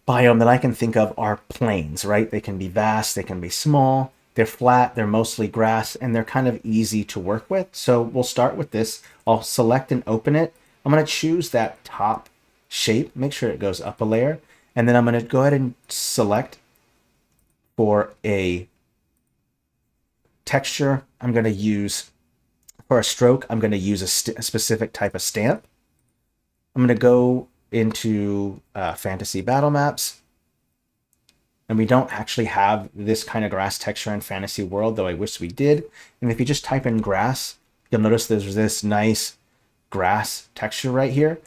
biome that I can think of are plains, right? They can be vast, they can be small, they're flat, they're mostly grass, and they're kind of easy to work with. So we'll start with this. I'll select and open it. I'm going to choose that top shape, make sure it goes up a layer, and then I'm going to go ahead and select for a texture. I'm going to use, for a stroke, I'm going to use a specific type of stamp. I'm going to go into fantasy battle maps. And we don't actually have this kind of grass texture in Fantasy World, though I wish we did. And if you just type in grass, you'll notice there's this nice grass texture right here.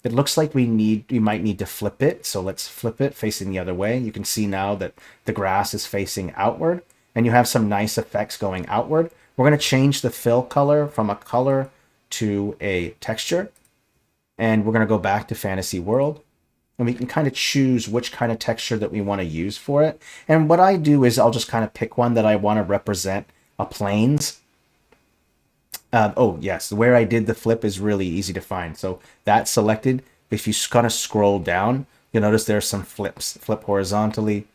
It looks like we might need to flip it. So let's flip it facing the other way. You can see now that the grass is facing outward, and you have some nice effects going outward. We're going to change the fill color from a color to a texture. And we're going to go back to Fantasy World. And we can kind of choose which kind of texture that we want to use for it. And what I do is I'll just kind of pick one that I want to represent a plains. Oh, yes, where I did the flip is really easy to find. So that's selected. If you kind of scroll down, you'll notice there's some flips. Flip horizontally.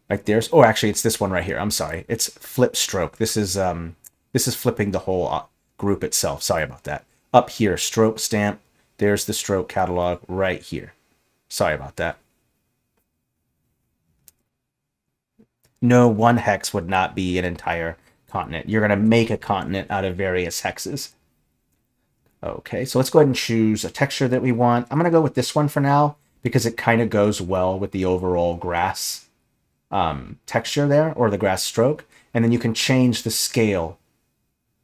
Right there. Oh, actually, it's this one right here. I'm sorry. It's flip stroke. This is flipping the whole group itself. Sorry about that. Up here, stroke stamp. There's the stroke catalog right here. Sorry about that. No, one hex would not be an entire continent. You're going to make a continent out of various hexes. Okay, so let's go ahead and choose a texture that we want. I'm going to go with this one for now because it kind of goes well with the overall grass texture there, or the grass stroke. And then you can change the scale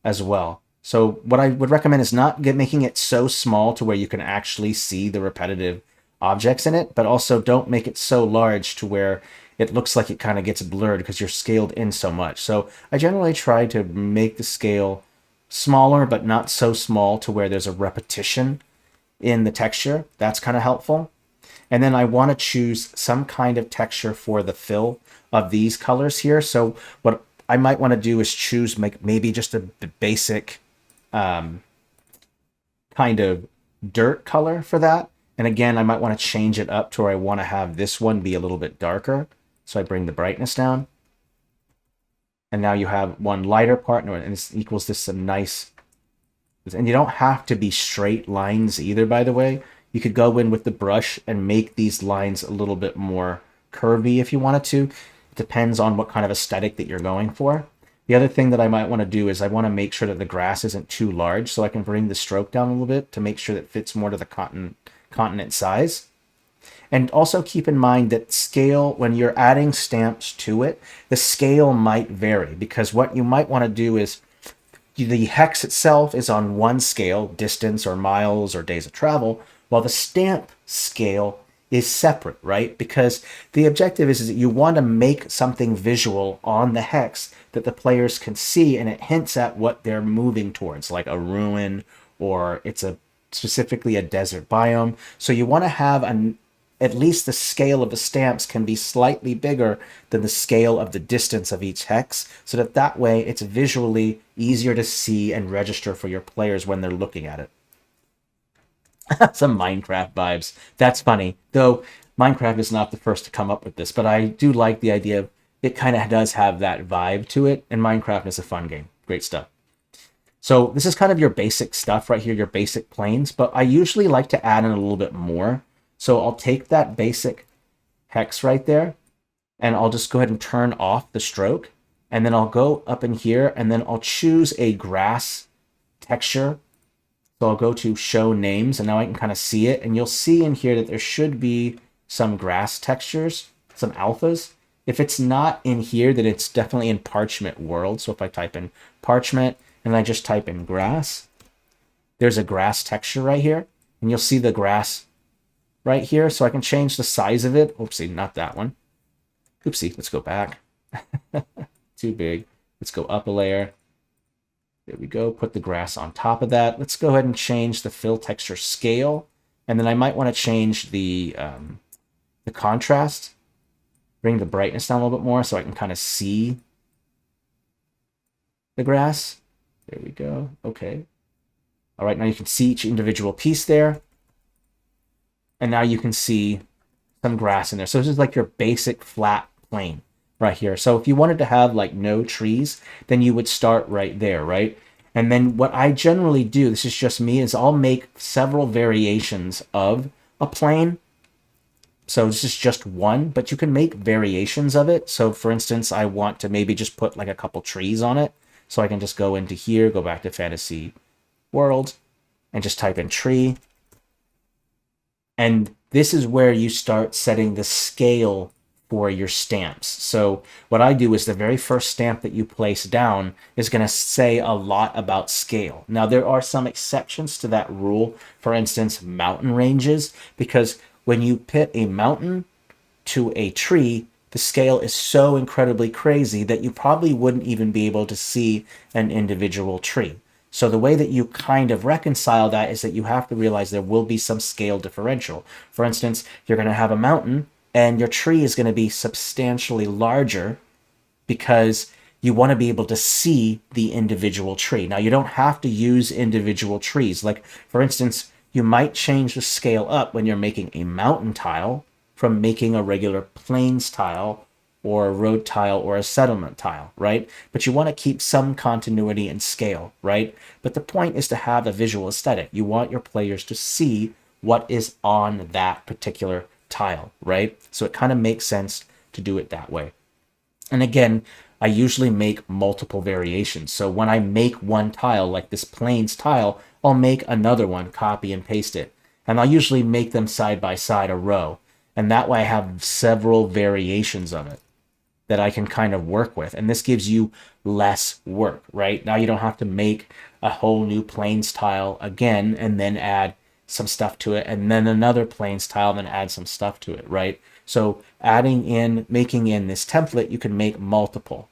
as well. So what I would recommend is not making it so small to where you can actually see the repetitive objects in it, but also don't make it so large to where it looks like it kind of gets blurred because you're scaled in so much. So I generally try to make the scale smaller, but not so small to where there's a repetition in the texture. That's kind of helpful. And then I want to choose some kind of texture for the fill of these colors here. So what I might want to do is choose maybe just a basic kind of dirt color for that. And again, I might want to change it up to where I want to have this one be a little bit darker. So I bring the brightness down. And now you have one lighter part, and this equals this some nice... And you don't have to be straight lines either, by the way. You could go in with the brush and make these lines a little bit more curvy if you wanted to. It depends on what kind of aesthetic that you're going for. The other thing that I might want to do is I want to make sure that the grass isn't too large, so I can bring the stroke down a little bit to make sure that it fits more to the continent size. And also keep in mind that scale, when you're adding stamps to it, the scale might vary, because what you might want to do is the hex itself is on one scale, distance or miles or days of travel, while the stamp scale is separate, right? Because the objective is that you want to make something visual on the hex that the players can see, and it hints at what they're moving towards, like a ruin, or it's specifically a desert biome. So you want to have at least the scale of the stamps can be slightly bigger than the scale of the distance of each hex, so that way it's visually easier to see and register for your players when they're looking at it. Some Minecraft vibes. That's funny. Though Minecraft is not the first to come up with this, but I do like the idea of it kind of does have that vibe to it, and Minecraft is a fun game. Great stuff. So this is kind of your basic stuff right here, your basic planes, but I usually like to add in a little bit more. So I'll take that basic hex right there, and I'll just go ahead and turn off the stroke, and then I'll go up in here, and then I'll choose a grass texture. So I'll go to show names, and now I can kind of see it, and you'll see in here that there should be some grass textures, some alphas. If it's not in here, then it's definitely in Parchment World. So if I type in Parchment, and I just type in grass, there's a grass texture right here, and you'll see the grass right here. So I can change the size of it. Oopsie, not that one. Oopsie, let's go back. Too big. Let's go up a layer. There we go. Put the grass on top of that. Let's go ahead and change the fill texture scale. And then I might want to change the contrast. Bring the brightness down a little bit more so I can kind of see the grass. There we go. Okay. All right, now you can see each individual piece there. And now you can see some grass in there. So this is like your basic flat plane right here. So if you wanted to have like no trees, then you would start right there, right? And then what I generally do, this is just me, is I'll make several variations of a plane. So this is just one, but you can make variations of it. So for instance, I want to maybe just put like a couple trees on it. So I can just go into here, go back to Fantasy World, and just type in tree. And this is where you start setting the scale for your stamps. So what I do is the very first stamp that you place down is going to say a lot about scale. Now, there are some exceptions to that rule. For instance, mountain ranges, because when you pit a mountain to a tree, the scale is so incredibly crazy that you probably wouldn't even be able to see an individual tree. So the way that you kind of reconcile that is that you have to realize there will be some scale differential. For instance, you're going to have a mountain and your tree is going to be substantially larger because you want to be able to see the individual tree. Now, you don't have to use individual trees. Like, for instance, you might change the scale up when you're making a mountain tile from making a regular plains tile or a road tile or a settlement tile, right? But you want to keep some continuity and scale, right? But the point is to have a visual aesthetic. You want your players to see what is on that particular tile, right? So it kind of makes sense to do it that way. And again, I usually make multiple variations. So when I make one tile, like this plains tile, I'll make another one, copy and paste it. And I'll usually make them side by side, a row. And that way I have several variations of it that I can kind of work with. And this gives you less work, right? Now you don't have to make a whole new plains tile again and then add some stuff to it, and then another plains tile, and then add some stuff to it, right? So making in this template, you can make multiple.